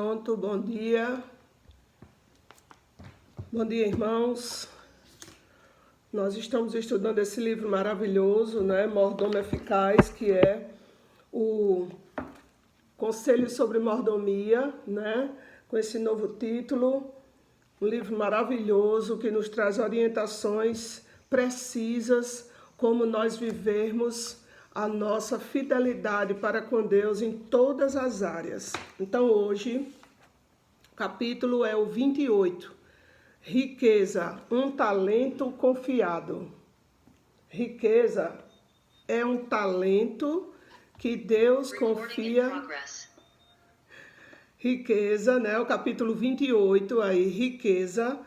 Pronto, bom dia. Bom dia, irmãos. Nós estamos estudando esse livro maravilhoso, né? Mordomo Eficaz, que é o Conselho sobre Mordomia, né? Com esse novo título. Um livro maravilhoso que nos traz orientações precisas como nós vivermos a nossa fidelidade para com Deus em todas as áreas. Então hoje, o capítulo é o 28. Riqueza, um talento confiado. Riqueza é um talento que Deus confia. Riqueza, né? O capítulo 28 aí, riqueza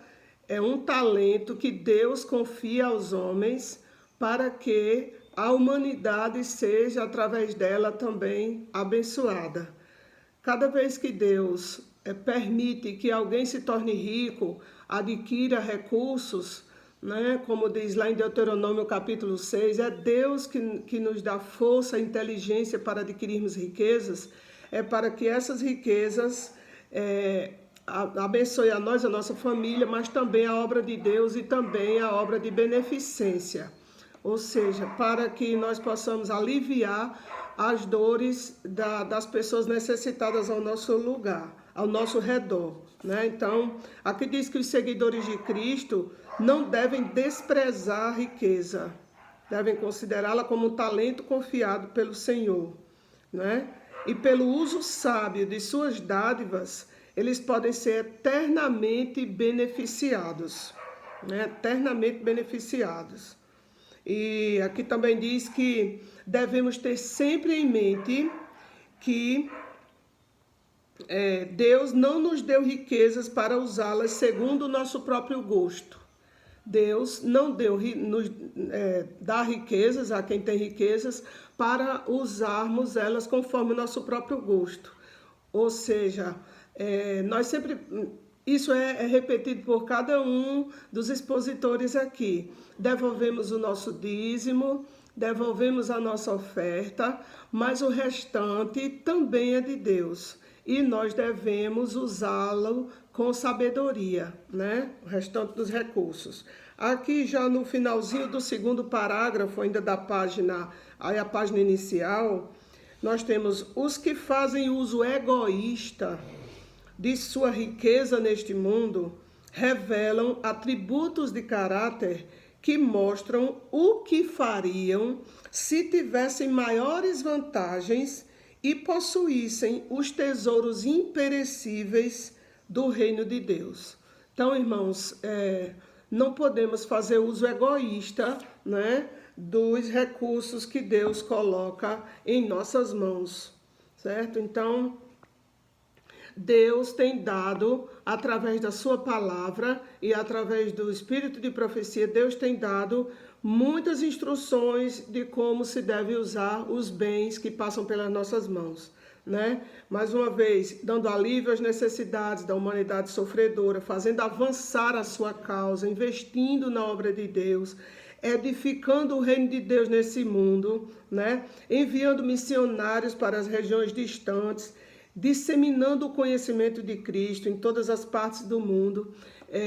é um talento que Deus confia aos homens para que a humanidade seja, através dela, também abençoada. Cada vez que Deus permite que alguém se torne rico, adquira recursos, né? Como diz lá em Deuteronômio capítulo 6, é Deus que nos dá força e inteligência para adquirirmos riquezas, é para que essas riquezas abençoe a nós, a nossa família, mas também a obra de Deus e também a obra de beneficência. Ou seja, para que nós possamos aliviar as dores das pessoas necessitadas ao nosso lugar, ao nosso redor, né? Então, aqui diz que os seguidores de Cristo não devem desprezar a riqueza, devem considerá-la como um talento confiado pelo Senhor, né? E pelo uso sábio de suas dádivas, eles podem ser eternamente beneficiados, né? Eternamente beneficiados. E aqui também diz que devemos ter sempre em mente que Deus não nos deu riquezas para usá-las segundo o nosso próprio gosto. Deus não dá riquezas a quem tem riquezas para usarmos elas conforme o nosso próprio gosto. Ou seja, nós sempre... Isso é repetido por cada um dos expositores aqui. Devolvemos o nosso dízimo, devolvemos a nossa oferta, mas o restante também é de Deus. E nós devemos usá-lo com sabedoria, né? O restante dos recursos. Aqui já no finalzinho do segundo parágrafo, ainda da página, aí a página inicial, nós temos os que fazem uso egoísta de sua riqueza neste mundo, revelam atributos de caráter que mostram o que fariam se tivessem maiores vantagens e possuíssem os tesouros imperecíveis do reino de Deus. Então, irmãos, não podemos fazer uso egoísta, né, dos recursos que Deus coloca em nossas mãos, certo? Então, Deus tem dado, através da sua palavra e através do espírito de profecia, Deus tem dado muitas instruções de como se deve usar os bens que passam pelas nossas mãos, né? Mais uma vez, dando alívio às necessidades da humanidade sofredora, fazendo avançar a sua causa, investindo na obra de Deus, edificando o reino de Deus nesse mundo, né? Enviando missionários para as regiões distantes, disseminando o conhecimento de Cristo em todas as partes do mundo.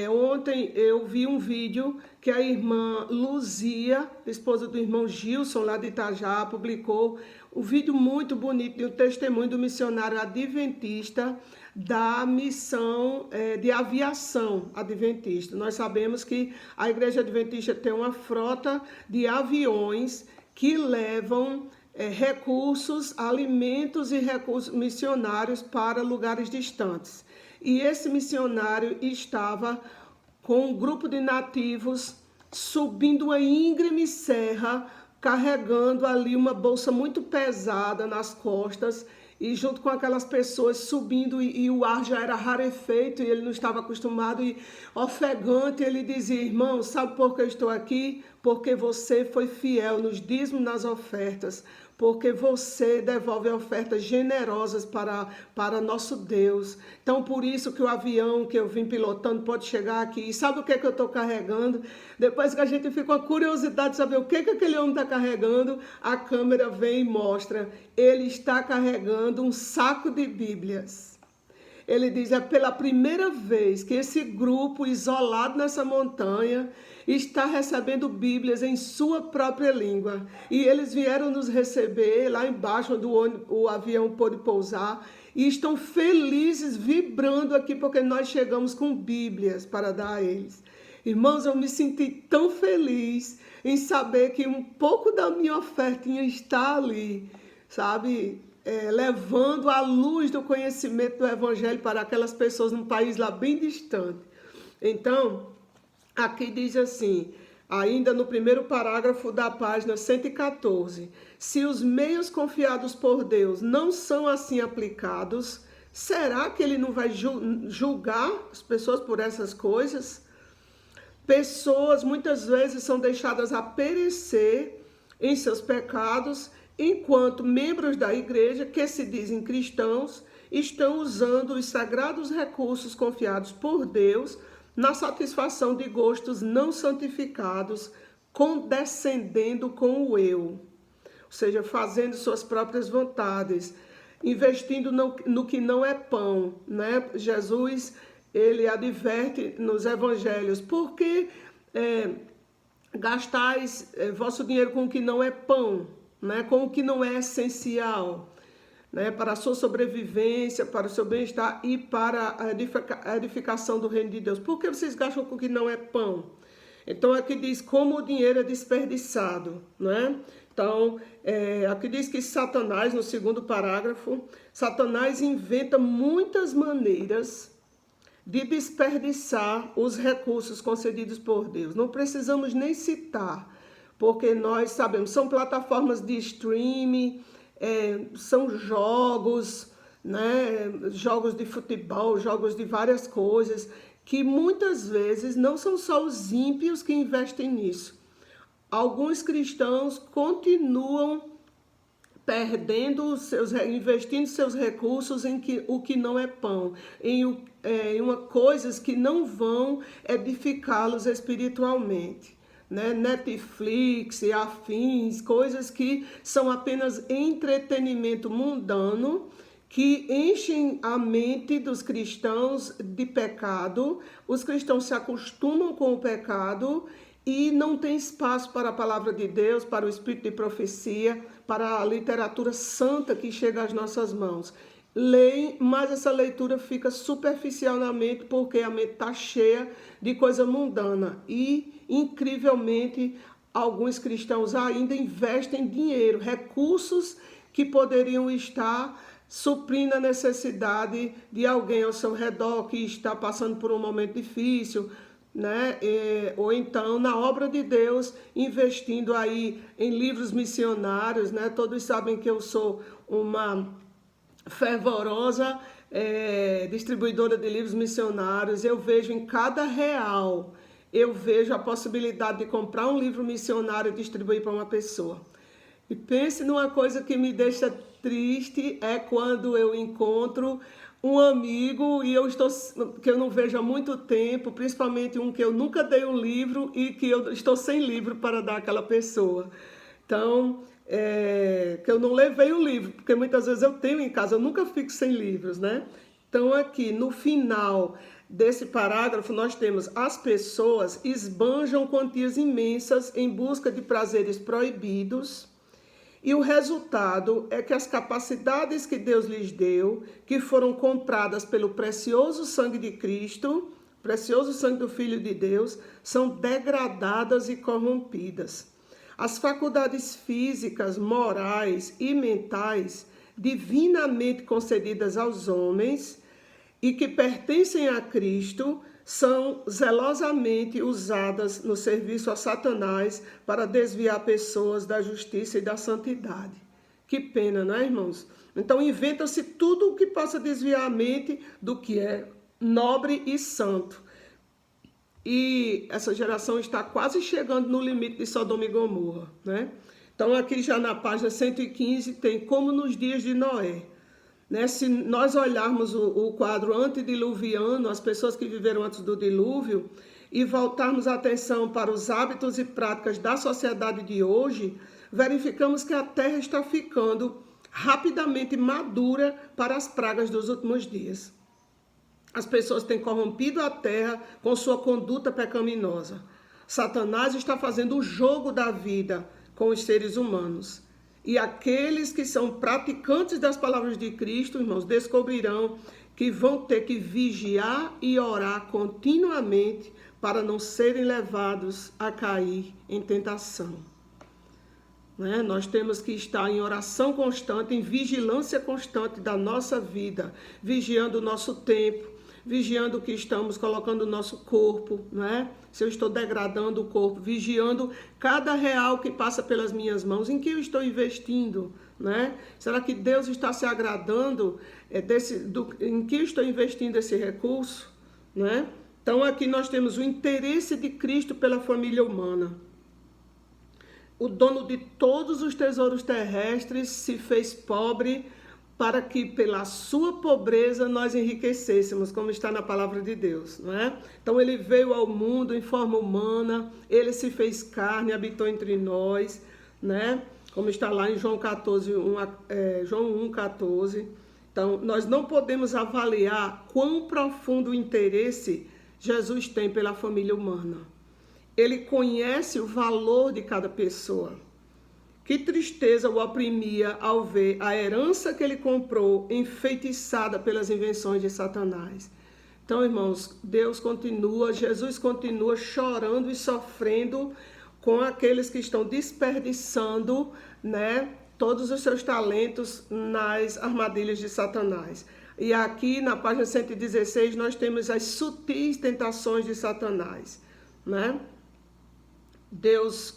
Ontem eu vi um vídeo que a irmã Luzia, esposa do irmão Gilson, lá de Itajá, publicou um vídeo muito bonito de um testemunho do missionário adventista da missão de aviação adventista. Nós sabemos que a igreja adventista tem uma frota de aviões que levam recursos, alimentos e recursos missionários para lugares distantes. E esse missionário estava com um grupo de nativos subindo uma íngreme serra, carregando ali uma bolsa muito pesada nas costas, e junto com aquelas pessoas subindo, e o ar já era rarefeito e ele não estava acostumado, e ofegante, ele dizia: irmão, sabe por que eu estou aqui? Porque você foi fiel nos dízimos, nas ofertas, porque você devolve ofertas generosas para nosso Deus. Então, por isso que o avião que eu vim pilotando pode chegar aqui. E sabe o que eu estou carregando? Depois que a gente fica com a curiosidade de saber o que aquele homem está carregando, a câmera vem e mostra. Ele está carregando um saco de Bíblias. ele diz, é pela primeira vez que esse grupo isolado nessa montanha está recebendo Bíblias em sua própria língua. E eles vieram nos receber lá embaixo, onde o avião pôde pousar, e estão felizes, vibrando aqui, porque nós chegamos com Bíblias para dar a eles. Irmãos, eu me senti tão feliz em saber que um pouco da minha ofertinha está ali, sabe? Levando a luz do conhecimento do Evangelho para aquelas pessoas num país lá bem distante. Então, aqui diz assim, ainda no primeiro parágrafo da página 114, se os meios confiados por Deus não são assim aplicados, será que ele não vai julgar as pessoas por essas coisas? Pessoas muitas vezes são deixadas a perecer em seus pecados, enquanto membros da igreja, que se dizem cristãos, estão usando os sagrados recursos confiados por Deus na satisfação de gostos não santificados, condescendendo com o eu, ou seja, fazendo suas próprias vontades, investindo no que não é pão, né? Jesus, ele adverte nos evangelhos, porque gastais vosso dinheiro com o que não é pão, né? Com o que não é essencial, né? Para a sua sobrevivência, para o seu bem-estar e para a edificação do reino de Deus. Por que vocês gastam com o que não é pão? Então aqui diz como o dinheiro é desperdiçado, né? Então, aqui diz que Satanás, no segundo parágrafo, Satanás inventa muitas maneiras de desperdiçar os recursos concedidos por Deus. Não precisamos nem citar, porque nós sabemos, são plataformas de streaming, são jogos, né? Jogos de futebol, jogos de várias coisas, que muitas vezes não são só os ímpios que investem nisso. Alguns cristãos continuam investindo seus recursos em o que não é pão, em coisas que não vão edificá-los espiritualmente, né? Netflix e afins, coisas que são apenas entretenimento mundano, que enchem a mente dos cristãos de pecado. Os cristãos se acostumam com o pecado e não tem espaço para a palavra de Deus, para o espírito de profecia, para a literatura santa que chega às nossas mãos. Leem, mas essa leitura fica superficial na mente, porque a mente está cheia de coisa mundana. E, incrivelmente, alguns cristãos ainda investem dinheiro, recursos que poderiam estar suprindo a necessidade de alguém ao seu redor que está passando por um momento difícil, né? Ou então na obra de Deus, investindo aí em livros missionários, né? Todos sabem que eu sou uma fervorosa distribuidora de livros missionários. Eu vejo em cada real, eu vejo a possibilidade de comprar um livro missionário e distribuir para uma pessoa. E pense numa coisa que me deixa triste, é quando eu encontro um amigo que eu não vejo há muito tempo, principalmente um que eu nunca dei um livro e que eu estou sem livro para dar àquela pessoa. Então, que eu não levei o livro, porque muitas vezes eu tenho em casa, eu nunca fico sem livros, né? Então, aqui no final desse parágrafo, nós temos: as pessoas esbanjam quantias imensas em busca de prazeres proibidos, e o resultado é que as capacidades que Deus lhes deu, que foram compradas pelo precioso sangue de Cristo, precioso sangue do Filho de Deus, são degradadas e corrompidas. As faculdades físicas, morais e mentais, divinamente concedidas aos homens e que pertencem a Cristo, são zelosamente usadas no serviço a Satanás para desviar pessoas da justiça e da santidade. Que pena, não é, irmãos? Então inventa-se tudo o que possa desviar a mente do que é nobre e santo. E essa geração está quase chegando no limite de Sodoma e Gomorra, né? Então aqui já na página 115 tem como nos dias de Noé. Né? Se nós olharmos o quadro antediluviano, as pessoas que viveram antes do dilúvio, e voltarmos a atenção para os hábitos e práticas da sociedade de hoje, verificamos que a terra está ficando rapidamente madura para as pragas dos últimos dias. As pessoas têm corrompido a terra com sua conduta pecaminosa. Satanás está fazendo o jogo da vida com os seres humanos. E aqueles que são praticantes das palavras de Cristo, irmãos, descobrirão que vão ter que vigiar e orar continuamente para não serem levados a cair em tentação. Né? Nós temos que estar em oração constante, em vigilância constante da nossa vida, vigiando o nosso tempo, vigiando o que estamos colocando no nosso corpo, né? Se eu estou degradando o corpo, vigiando cada real que passa pelas minhas mãos, em que eu estou investindo, né? Será que Deus está se agradando em que eu estou investindo esse recurso, né? Então aqui nós temos o interesse de Cristo pela família humana. O dono de todos os tesouros terrestres se fez pobre para que pela sua pobreza nós enriquecêssemos, como está na palavra de Deus, não é? Então ele veio ao mundo em forma humana, ele se fez carne, habitou entre nós, né? Como está lá em João 1,14. Então nós não podemos avaliar quão profundo o interesse Jesus tem pela família humana. Ele conhece o valor de cada pessoa. Que tristeza o oprimia ao ver a herança que ele comprou enfeitiçada pelas invenções de Satanás. Então, irmãos, Jesus continua chorando e sofrendo com aqueles que estão desperdiçando, né, todos os seus talentos nas armadilhas de Satanás. E aqui na página 116 nós temos as sutis tentações de Satanás, né?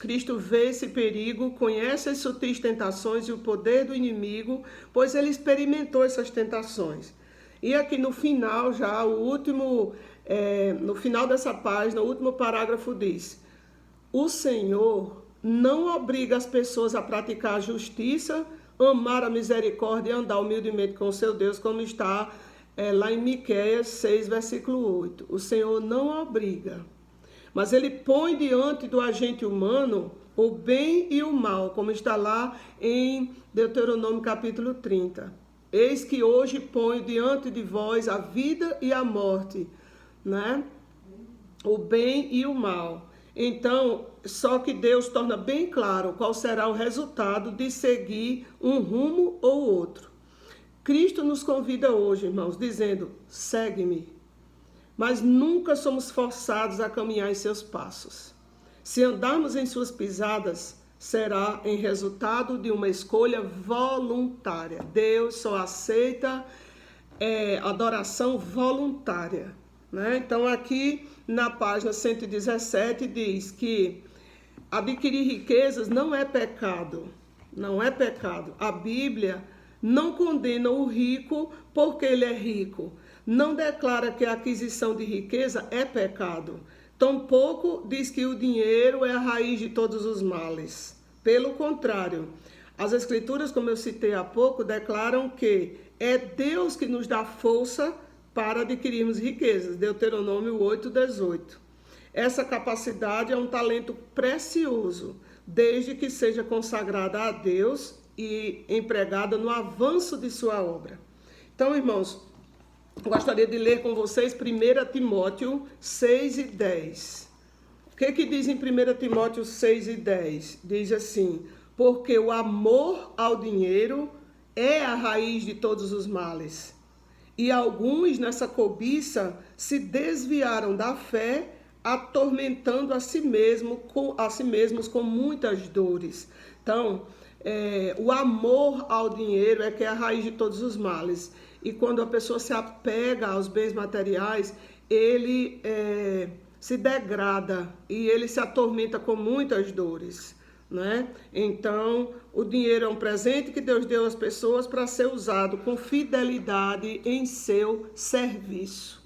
Cristo vê esse perigo, conhece as sutis tentações e o poder do inimigo, pois ele experimentou essas tentações. E aqui no final, no final dessa página, o último parágrafo diz: o Senhor não obriga as pessoas a praticar a justiça, amar a misericórdia e andar humildemente com o seu Deus, como está lá em Miqueias 6, versículo 8. O Senhor não obriga, mas ele põe diante do agente humano o bem e o mal, como está lá em Deuteronômio capítulo 30. Eis que hoje ponho diante de vós a vida e a morte, né? O bem e o mal. Então, só que Deus torna bem claro qual será o resultado de seguir um rumo ou outro. Cristo nos convida hoje, irmãos, dizendo: segue-me. Mas nunca somos forçados a caminhar em seus passos. Se andarmos em suas pisadas, será em resultado de uma escolha voluntária. Deus só aceita adoração voluntária, né? Então aqui na página 117 diz que adquirir riquezas não é pecado. Não é pecado. A Bíblia não condena o rico porque ele é rico. Não declara que a aquisição de riqueza é pecado. Tampouco diz que o dinheiro é a raiz de todos os males. Pelo contrário, as Escrituras, como eu citei há pouco, declaram que é Deus que nos dá força para adquirirmos riquezas. Deuteronômio 8:18. Essa capacidade é um talento precioso, desde que seja consagrada a Deus e empregada no avanço de sua obra. Então, irmãos, gostaria de ler com vocês 1 Timóteo 6:10. O que diz em 1 Timóteo 6:10? Diz assim: porque o amor ao dinheiro é a raiz de todos os males. E alguns nessa cobiça se desviaram da fé, atormentando a si mesmos com muitas dores. Então, o amor ao dinheiro é que é a raiz de todos os males. E quando a pessoa se apega aos bens materiais, ele se degrada e ele se atormenta com muitas dores, né? Então, o dinheiro é um presente que Deus deu às pessoas para ser usado com fidelidade em seu serviço.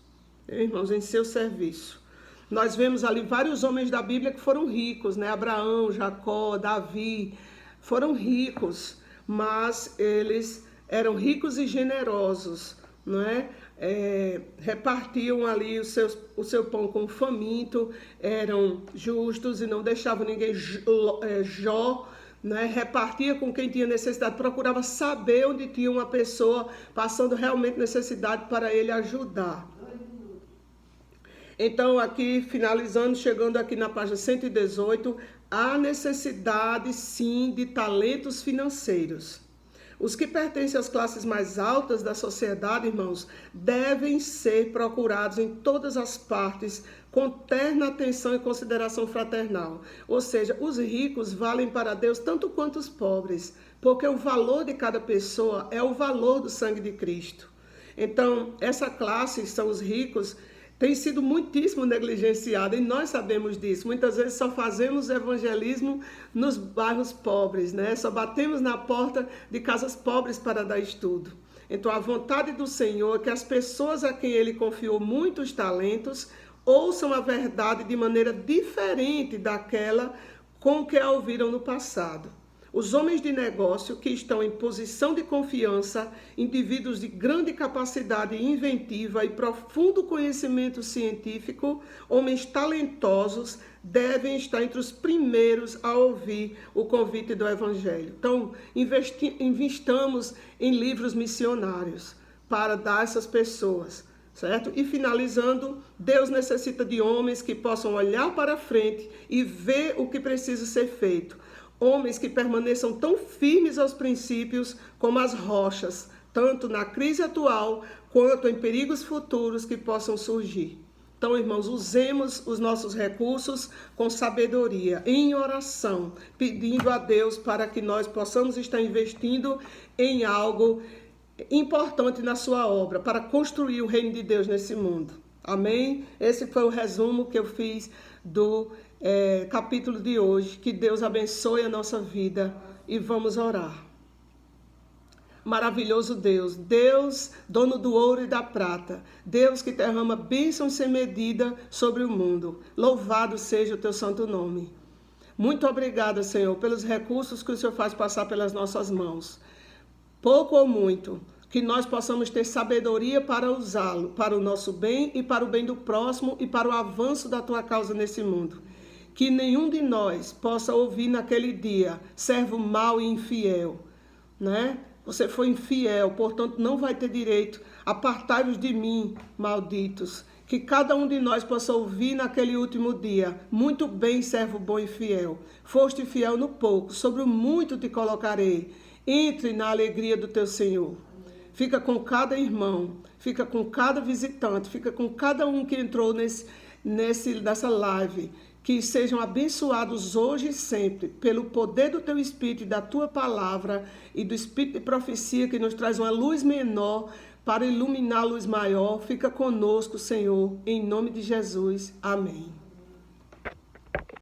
Irmãos, em seu serviço. Nós vemos ali vários homens da Bíblia que foram ricos, né? Abraão, Jacó, Davi, foram ricos, mas eles eram ricos e generosos, não é? Repartiam ali o seu pão com o faminto, eram justos e não deixavam ninguém né? Repartia com quem tinha necessidade, procurava saber onde tinha uma pessoa passando realmente necessidade para ele ajudar. Então, aqui, finalizando, chegando aqui na página 118, há necessidade, sim, de talentos financeiros. Os que pertencem às classes mais altas da sociedade, irmãos, devem ser procurados em todas as partes com terna atenção e consideração fraternal. Ou seja, os ricos valem para Deus tanto quanto os pobres, porque o valor de cada pessoa é o valor do sangue de Cristo. Então, essa classe, são os ricos, tem sido muitíssimo negligenciada e nós sabemos disso. Muitas vezes só fazemos evangelismo nos bairros pobres, né? Só batemos na porta de casas pobres para dar estudo. Então a vontade do Senhor é que as pessoas a quem Ele confiou muitos talentos ouçam a verdade de maneira diferente daquela com que a ouviram no passado. Os homens de negócio que estão em posição de confiança, indivíduos de grande capacidade inventiva e profundo conhecimento científico, homens talentosos, devem estar entre os primeiros a ouvir o convite do Evangelho. Então, investamos em livros missionários para dar a essas pessoas, certo? E finalizando, Deus necessita de homens que possam olhar para frente e ver o que precisa ser feito. Homens que permaneçam tão firmes aos princípios como as rochas, tanto na crise atual quanto em perigos futuros que possam surgir. Então, irmãos, usemos os nossos recursos com sabedoria, em oração, pedindo a Deus para que nós possamos estar investindo em algo importante na sua obra, para construir o reino de Deus nesse mundo. Amém? Esse foi o resumo que eu fiz do capítulo de hoje. Que Deus abençoe a nossa vida e vamos orar. Maravilhoso Deus, Deus, dono do ouro e da prata, Deus que derrama bênçãos sem medida sobre o mundo. Louvado seja o teu santo nome. Muito obrigada, Senhor, pelos recursos que o Senhor faz passar pelas nossas mãos. Pouco ou muito, que nós possamos ter sabedoria para usá-lo, para o nosso bem e para o bem do próximo e para o avanço da tua causa nesse mundo. Que nenhum de nós possa ouvir naquele dia, servo mau e infiel, né? Você foi infiel, portanto não vai ter direito. Apartai-vos de mim, malditos. Que cada um de nós possa ouvir naquele último dia. Muito bem, servo bom e fiel. Foste fiel no pouco, sobre o muito te colocarei. Entre na alegria do teu Senhor. Fica com cada irmão, fica com cada visitante, fica com cada um que entrou nessa live. Que sejam abençoados hoje e sempre, pelo poder do teu Espírito e da tua palavra e do Espírito de profecia que nos traz uma luz menor para iluminar a luz maior. Fica conosco, Senhor, em nome de Jesus. Amém.